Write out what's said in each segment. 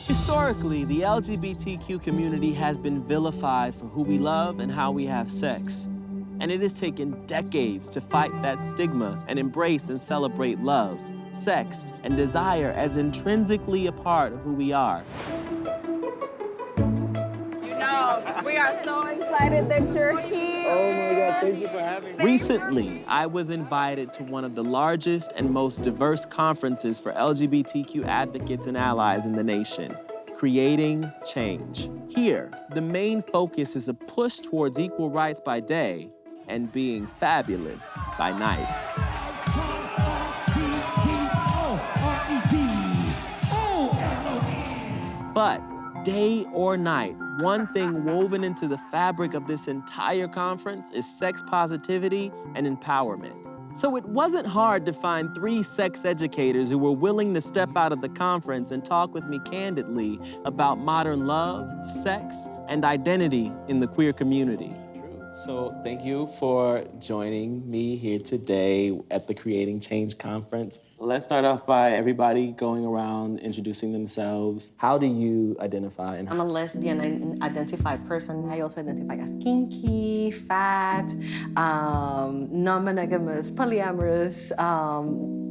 Historically, the LGBTQ community has been vilified for who we love and how we have sex. And it has taken decades to fight that stigma and embrace and celebrate love, sex, and desire as intrinsically a part of who we are. We are so excited that you're here. Oh my God, thank you for having me. Recently, I was invited to one of the largest and most diverse conferences for LGBTQ advocates and allies in the nation, Creating Change. Here, the main focus is a push towards equal rights by day and being fabulous by night. But day or night, one thing woven into the fabric of this entire conference is sex positivity and empowerment. So it wasn't hard to find 3 sex educators who were willing to step out of the conference and talk with me candidly about modern love, sex, and identity in the queer community. So thank you for joining me here today at the Creating Change Conference. Let's start off by everybody going around introducing themselves. How do you identify? And I'm a lesbian identified person. I also identify as kinky, fat, non-monogamous, polyamorous,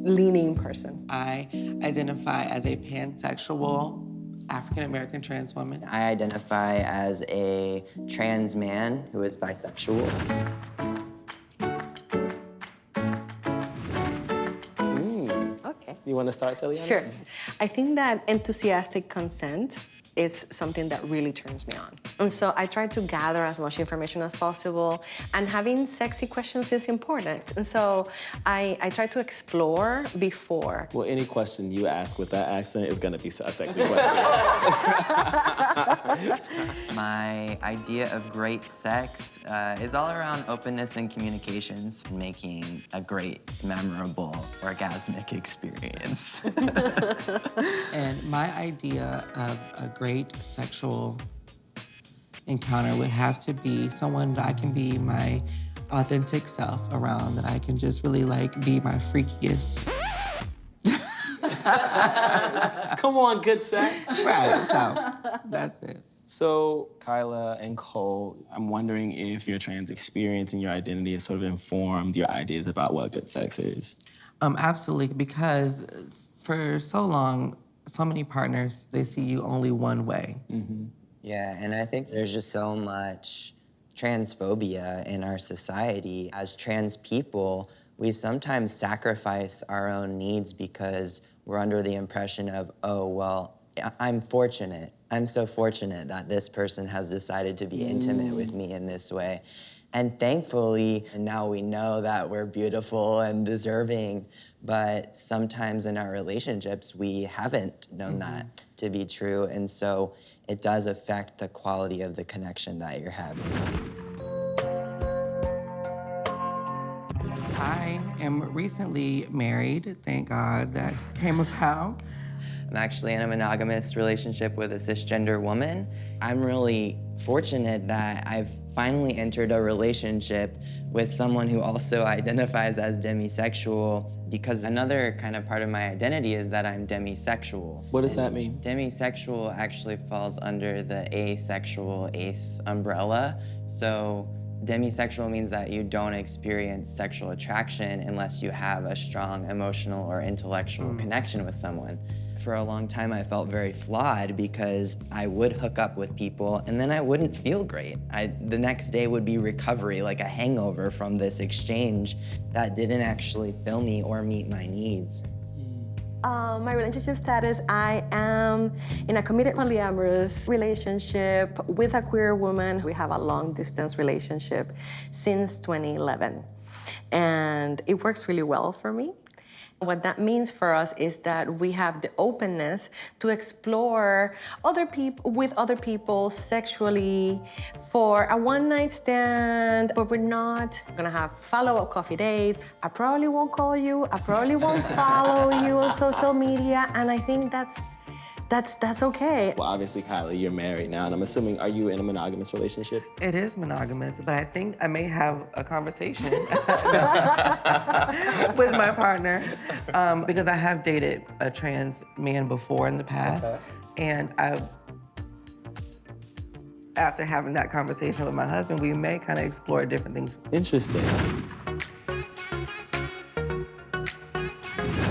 leaning person. I identify as a pansexual African-American trans woman. I identify as a trans man who is bisexual. Okay. You want to start, Celiana? Sure. I think that enthusiastic consent is something that really turns me on. And so I try to gather as much information as possible, and having sexy questions is important. And so I try to explore before. Well, any question you ask with that accent is going to be a sexy question. My idea of great sex is all around openness and communications, making a great, memorable, orgasmic experience. And my idea of a great sexual encounter would have to be someone that I can be my authentic self around, that I can just really like be my freakiest. Come on, good sex. Right, so that's it. So, Kyla and Cole, I'm wondering if your trans experience and your identity has sort of informed your ideas about what good sex is. Absolutely, because for so long, so many partners, they see you only one way. Mm-hmm. Yeah, and I think there's just so much transphobia in our society. As trans people, we sometimes sacrifice our own needs because we're under the impression of, oh, well, I'm fortunate. I'm so fortunate that this person has decided to be intimate with me in this way. And thankfully, now we know that we're beautiful and deserving, but sometimes in our relationships, we haven't known that to be true. And so it does affect the quality of the connection that you're having. I am recently married, thank God that came about. I'm actually in a monogamous relationship with a cisgender woman. I'm really fortunate that I've finally entered a relationship with someone who also identifies as demisexual, because another kind of part of my identity is that I'm demisexual. What does that mean? Demisexual actually falls under the asexual, ace umbrella. So demisexual means that you don't experience sexual attraction unless you have a strong emotional or intellectual connection with someone. For a long time, I felt very flawed because I would hook up with people and then I wouldn't feel great. The next day would be recovery, like a hangover from this exchange that didn't actually fill me or meet my needs. My relationship status, I am in a committed polyamorous relationship with a queer woman. We have a long-distance relationship since 2011, and it works really well for me. What that means for us is that we have the openness to explore with other people sexually for a one-night stand, but we're not gonna have follow-up coffee dates. I probably won't call you, I probably won't follow you on social media, and I think that's okay. Well, obviously, Kyla, you're married now, and I'm assuming, are you in a monogamous relationship? It is monogamous, but I think I may have a conversation with my partner because I have dated a trans man before in the past. And after having that conversation with my husband, we may kind of explore different things. Interesting.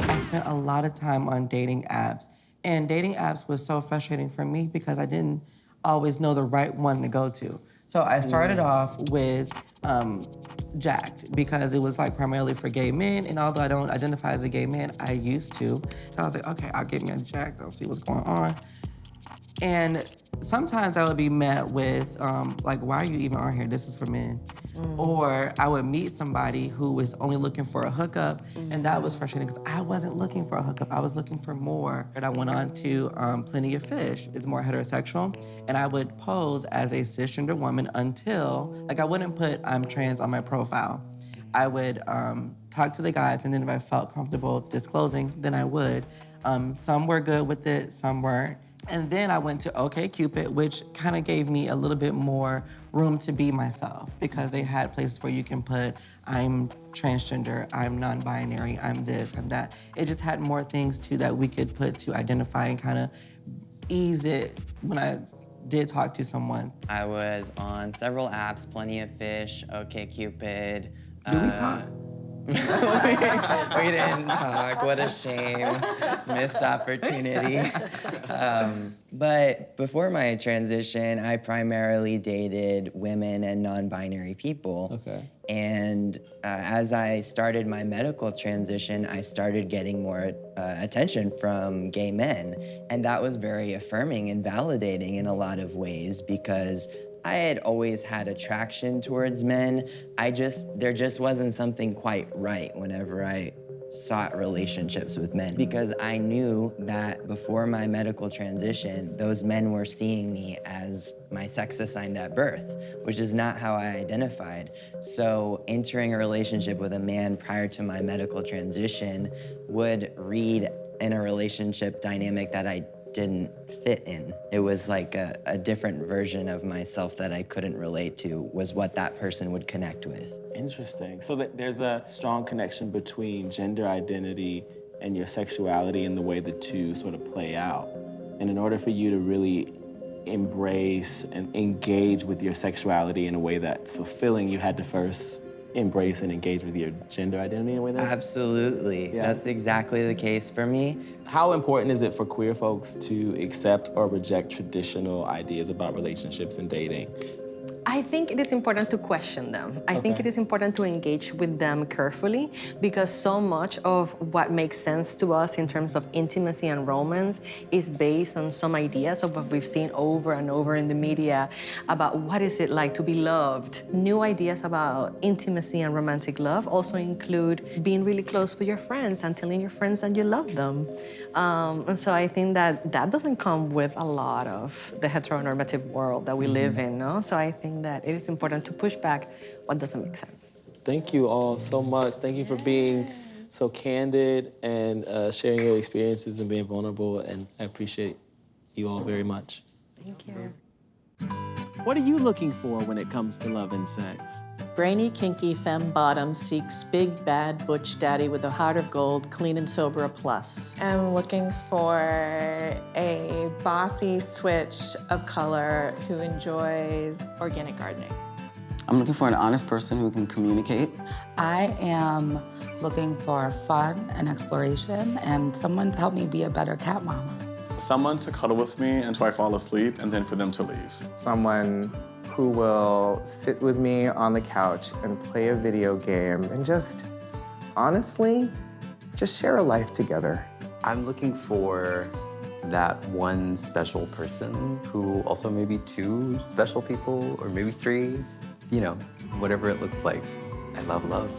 I spent a lot of time on dating apps. And dating apps was so frustrating for me because I didn't always know the right one to go to. So I started off with Jacked because it was like primarily for gay men. And although I don't identify as a gay man, I used to. So I was like, okay, I'll get me a Jacked, I'll see what's going on. And sometimes I would be met with, like, why are you even on here? This is for men. Or I would meet somebody who was only looking for a hookup, and that was frustrating because I wasn't looking for a hookup. I was looking for more. And I went on to Plenty of Fish. It's more heterosexual. And I would pose as a cisgender woman until, like, I wouldn't put I'm trans on my profile. I would talk to the guys, and then if I felt comfortable disclosing, then I would. Some were good with it, some weren't. And then I went to OkCupid, which kind of gave me a little bit more room to be myself because they had places where you can put, I'm transgender, I'm non-binary, I'm this, I'm that. It just had more things too that we could put to identify and kind of ease it when I did talk to someone. I was on several apps, Plenty of Fish, OkCupid. Do we talk? We didn't talk. What a shame. Missed opportunity. But before my transition, I primarily dated women and non-binary people. Okay. And as I started my medical transition, I started getting more attention from gay men. And that was very affirming and validating in a lot of ways because I had always had attraction towards men. There just wasn't something quite right whenever I sought relationships with men because I knew that before my medical transition, those men were seeing me as my sex assigned at birth, which is not how I identified. So entering a relationship with a man prior to my medical transition would read in a relationship dynamic that I didn't fit in. It was like a different version of myself that I couldn't relate to was what that person would connect with. Interesting. So there's a strong connection between gender identity and your sexuality and the way the two sort of play out. And in order for you to really embrace and engage with your sexuality in a way that's fulfilling, you had to first embrace and engage with your gender identity in a way that's... Absolutely. Yeah. That's exactly the case for me. How important is it for queer folks to accept or reject traditional ideas about relationships and dating? I think it is important to question them. I think it is important to engage with them carefully because so much of what makes sense to us in terms of intimacy and romance is based on some ideas of what we've seen over and over in the media about what is it like to be loved. New ideas about intimacy and romantic love also include being really close with your friends and telling your friends that you love them. And so I think that doesn't come with a lot of the heteronormative world that we live in, no? So I think that it is important to push back what doesn't make sense. Thank you all so much. Thank you for being so candid and sharing your experiences and being vulnerable, and I appreciate you all very much. Thank you. What are you looking for when it comes to love and sex? Brainy, kinky, femme bottom seeks big, bad, butch daddy with a heart of gold, clean and sober a plus. I'm looking for a bossy switch of color who enjoys organic gardening. I'm looking for an honest person who can communicate. I am looking for fun and exploration and someone to help me be a better cat mama. Someone to cuddle with me until I fall asleep and then for them to leave. Someone who will sit with me on the couch and play a video game and just, honestly, just share a life together. I'm looking for that one special person who also maybe two special people or maybe three, you know, whatever it looks like. I love love.